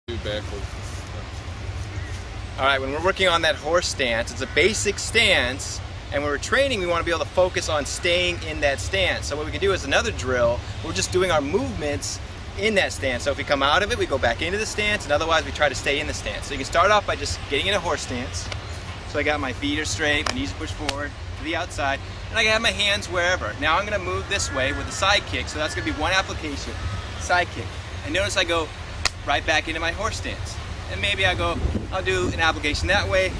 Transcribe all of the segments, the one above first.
Do backwards. Alright, when we're working on that horse stance, it's a basic stance, and when we're training we want to be able to focus on staying in that stance. So what we can do is another drill, we're just doing our movements in that stance. So if we come out of it, we go back into the stance, and otherwise we try to stay in the stance. So you can start off by just getting in a horse stance. So I got my feet are straight, my knees are pushed forward to the outside, and I have my hands wherever. Now I'm going to move this way with a side kick, so that's going to be one application, side kick. And notice I go right back into my horse stance. And maybe I'll do an application that way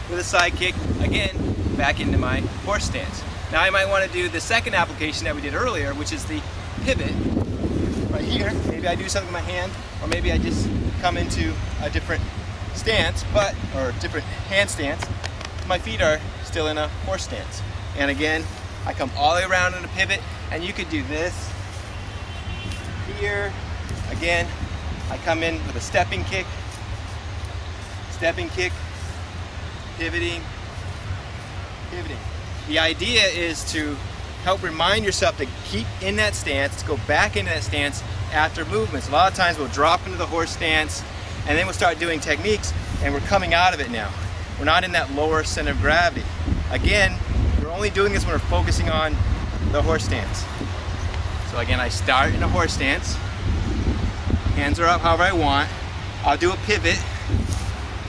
with a side kick, again, back into my horse stance. Now I might want to do the second application that we did earlier, which is the pivot right here. Maybe I do something with my hand, or maybe I just come into a different stance, or different hand stance. My feet are still in a horse stance. And again, I come all the way around in a pivot, and you could do this here. Again, I come in with a stepping kick, pivoting, pivoting. The idea is to help remind yourself to keep in that stance, to go back into that stance after movements. A lot of times we'll drop into the horse stance, and then we'll start doing techniques, and we're coming out of it now. We're not in that lower center of gravity. Again, we're only doing this when we're focusing on the horse stance. So again, I start in a horse stance. Hands are up however I want. I'll do a pivot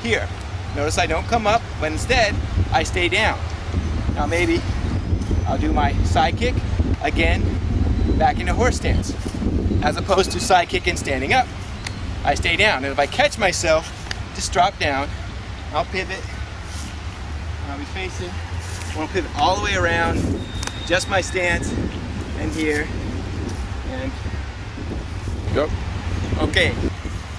here. Notice I don't come up, but instead I stay down. Now maybe I'll do my side kick, again, back into horse stance. As opposed to side kick and standing up, I stay down. And if I catch myself, just drop down. I'll pivot. I'll be facing. I'll pivot all the way around, just my stance, and here, and go. Okay,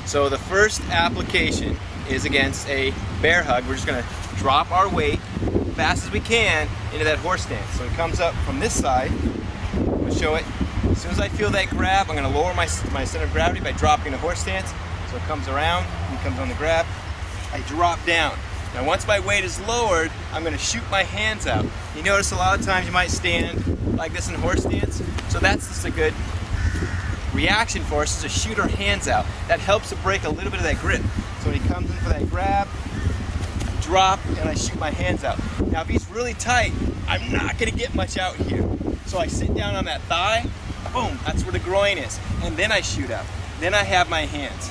so the first application is against a bear hug. We're just going to drop our weight as fast as we can into that horse stance. So it comes up from this side. I'm going to show it. As soon as I feel that grab, I'm going to lower my center of gravity by dropping the horse stance. So it comes around, and comes on the grab. I drop down. Now once my weight is lowered, I'm going to shoot my hands out. You notice a lot of times you might stand like this in horse stance. So that's just a good reaction for us, is to shoot our hands out. That helps to break a little bit of that grip. So when he comes in for that grab, drop, and I shoot my hands out. Now if he's really tight, I'm not going to get much out here. So I sit down on that thigh, boom, that's where the groin is. And then I shoot out. Then I have my hands.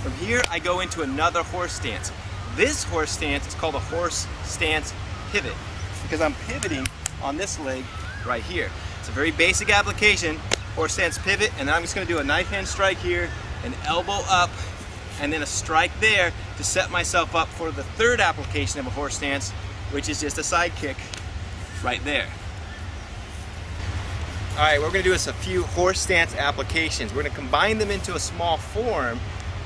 From here, I go into another horse stance. This horse stance is called a horse stance pivot, because I'm pivoting on this leg right here. It's a very basic application, horse stance pivot, and then I'm just going to do a knife hand strike here, an elbow up, and then a strike there to set myself up for the third application of a horse stance, which is just a side kick right there. Alright, what we're going to do is a few horse stance applications. We're going to combine them into a small form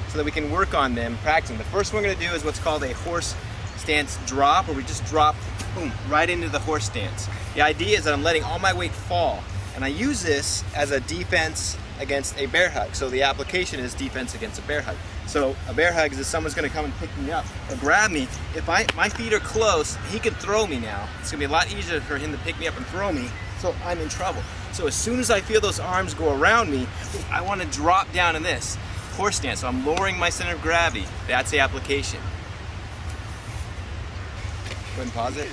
so that we can work on them, practicing. The first one we're going to do is what's called a horse stance drop, where we just drop, boom, right into the horse stance. The idea is that I'm letting all my weight fall, and I use this as a defense against a bear hug. So the application is defense against a bear hug. So a bear hug is if someone's going to come and pick me up or grab me. If my feet are close, he can throw me now. It's going to be a lot easier for him to pick me up and throw me, so I'm in trouble. So as soon as I feel those arms go around me, I want to drop down in this horse stance. So I'm lowering my center of gravity. That's the application. Go ahead and pause it.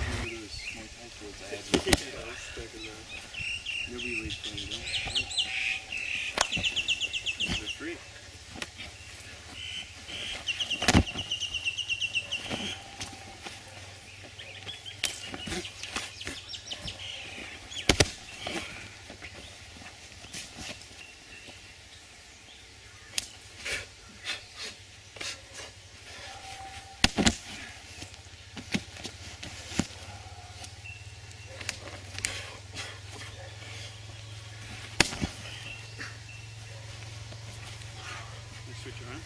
Switch around.